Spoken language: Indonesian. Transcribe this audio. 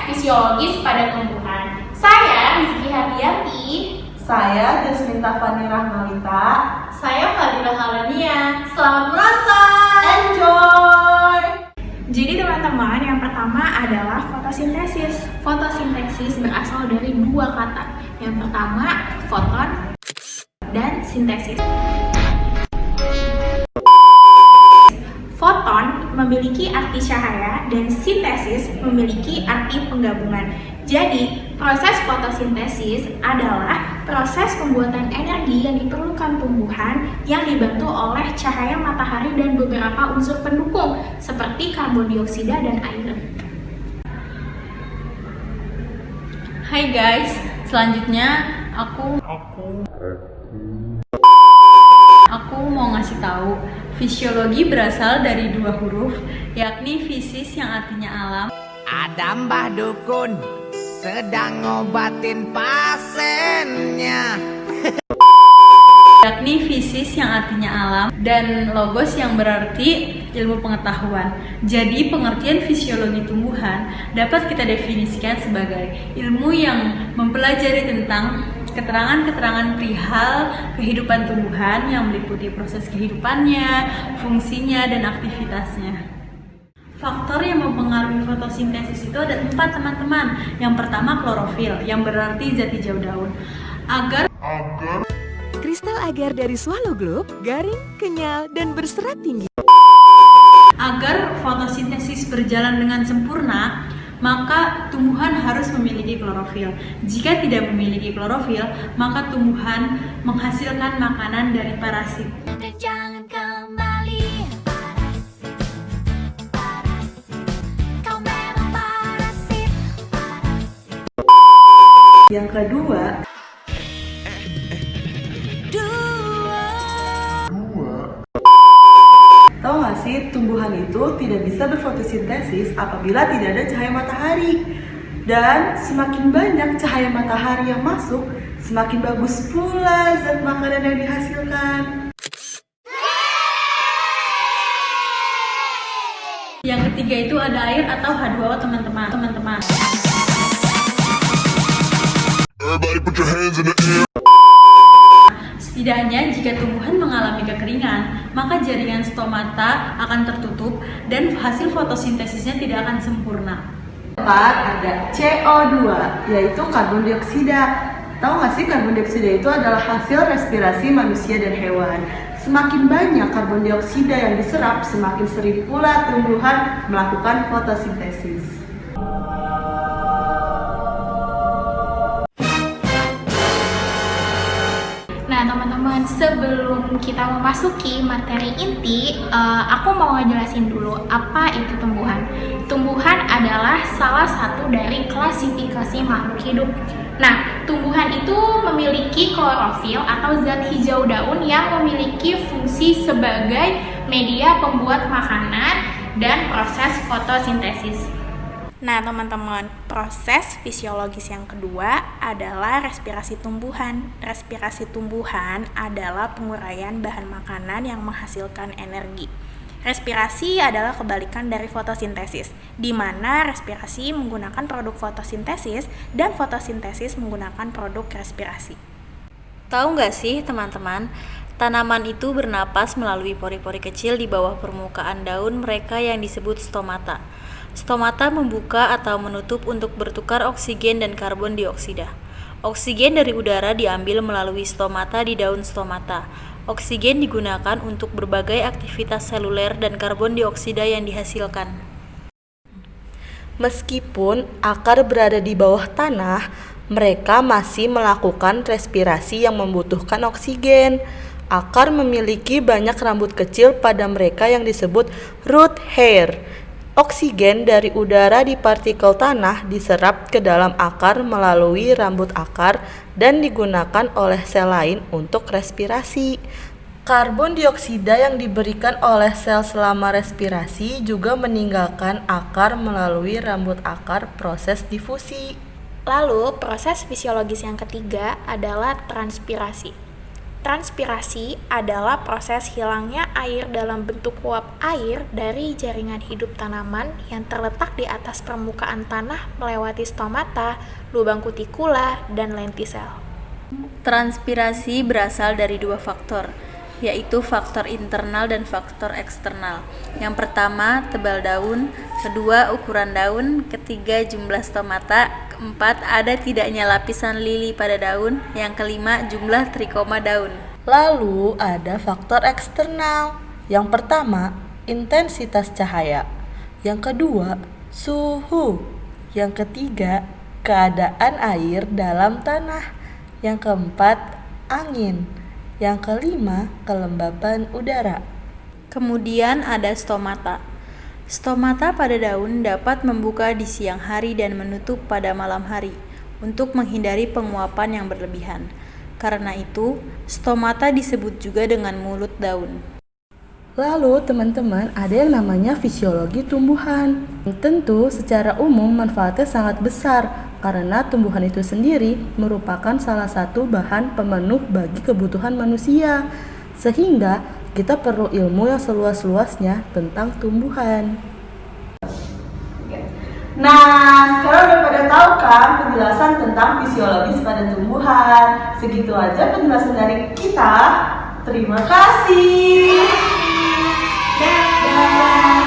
Fisiologis pada tumbuhan. Saya Rizky Hardianti. Saya Desminta Fani Rahmalita. Saya Fadila Halania. Selamat menonton. Enjoy! Jadi teman-teman, yang pertama adalah fotosintesis. Fotosintesis berasal dari dua kata. Yang pertama, foton dan sintesis. Foton memiliki arti cahaya dan sintesis memiliki arti penggabungan. Jadi, proses fotosintesis adalah proses pembuatan energi yang diperlukan tumbuhan yang dibantu oleh cahaya matahari dan beberapa unsur pendukung seperti karbon dioksida dan air. Hai guys, selanjutnya aku mau ngasih tahu fisiologi berasal dari dua huruf, yakni fisis yang artinya alam. Ada Mbah Dukun sedang ngobatin pasiennya. Yakni fisis yang artinya alam dan logos yang berarti ilmu pengetahuan. Jadi pengertian fisiologi tumbuhan dapat kita definisikan sebagai ilmu yang mempelajari tentang keterangan-keterangan perihal kehidupan tumbuhan yang meliputi proses kehidupannya, fungsinya, dan aktivitasnya. Faktor yang mempengaruhi fotosintesis itu ada 4 teman-teman. Yang pertama klorofil, yang berarti zat hijau daun. Kristal agar dari Swallow Globe, garing, kenyal, dan berserat tinggi. Agar fotosintesis berjalan dengan sempurna, maka tumbuhan harus memiliki klorofil. Jika tidak memiliki klorofil, maka tumbuhan menghasilkan makanan dari parasit. Dan jangan kembali parasit, kau memang parasit. Yang kedua, tahu nggak sih, tumbuhan itu tidak bisa berfotosintesis apabila tidak ada cahaya matahari. Dan semakin banyak cahaya matahari yang masuk, semakin bagus pula zat makanan yang dihasilkan. Yang ketiga itu ada air atau H2O, teman-teman. Everybody put your hands in the air. Setidaknya jika tumbuhan mengalami kekeringan, maka jaringan stomata akan tertutup dan hasil fotosintesisnya tidak akan sempurna. Keempat, ada CO2, yaitu karbon dioksida. Tahu nggak sih, karbon dioksida itu adalah hasil respirasi manusia dan hewan. Semakin banyak karbon dioksida yang diserap, semakin sering pula tumbuhan melakukan fotosintesis. Nah teman-teman, sebelum kita memasuki materi inti, aku mau ngejelasin dulu apa itu tumbuhan. Tumbuhan adalah salah satu dari klasifikasi makhluk hidup. Nah, tumbuhan itu memiliki klorofil atau zat hijau daun yang memiliki fungsi sebagai media pembuat makanan dan proses fotosintesis. Nah teman-teman, proses fisiologis yang kedua adalah respirasi tumbuhan. Respirasi tumbuhan adalah penguraian bahan makanan yang menghasilkan energi. Respirasi adalah kebalikan dari fotosintesis, di mana respirasi menggunakan produk fotosintesis dan fotosintesis menggunakan produk respirasi. Tahu nggak sih teman-teman, tanaman itu bernapas melalui pori-pori kecil di bawah permukaan daun mereka yang disebut stomata. Stomata membuka atau menutup untuk bertukar oksigen dan karbon dioksida. Oksigen dari udara diambil melalui stomata di daun stomata. Oksigen digunakan untuk berbagai aktivitas seluler dan karbon dioksida yang dihasilkan. Meskipun akar berada di bawah tanah, mereka masih melakukan respirasi yang membutuhkan oksigen. Akar memiliki banyak rambut kecil pada mereka yang disebut root hair. Oksigen dari udara di partikel tanah diserap ke dalam akar melalui rambut akar dan digunakan oleh sel lain untuk respirasi. Karbon dioksida yang diberikan oleh sel selama respirasi juga meninggalkan akar melalui rambut akar proses difusi. Lalu, proses fisiologis yang ketiga adalah transpirasi. Transpirasi adalah proses hilangnya air dalam bentuk uap air dari jaringan hidup tanaman yang terletak di atas permukaan tanah melewati stomata, lubang kutikula, dan lentisel. Transpirasi berasal dari dua faktor, yaitu faktor internal dan faktor eksternal. Yang pertama, tebal daun, kedua, ukuran daun, ketiga, jumlah stomata, keempat, ada tidaknya lapisan lili pada daun, yang kelima, jumlah trikoma daun. Lalu ada faktor eksternal. Yang pertama, intensitas cahaya. Yang kedua, suhu. Yang ketiga, keadaan air dalam tanah. Yang keempat, angin. Yang kelima, kelembaban udara. Kemudian ada stomata. Stomata pada daun dapat membuka di siang hari dan menutup pada malam hari untuk menghindari penguapan yang berlebihan. Karena itu, stomata disebut juga dengan mulut daun. Lalu teman-teman, ada yang namanya fisiologi tumbuhan. Tentu secara umum manfaatnya sangat besar karena tumbuhan itu sendiri merupakan salah satu bahan pemenuh bagi kebutuhan manusia. Sehingga kita perlu ilmu yang seluas-luasnya tentang tumbuhan. Nah, sekarang udah pada tahu kan penjelasan tentang fisiologis pada tumbuhan. Segitu aja penjelasan dari kita. Terima kasih. Dadah.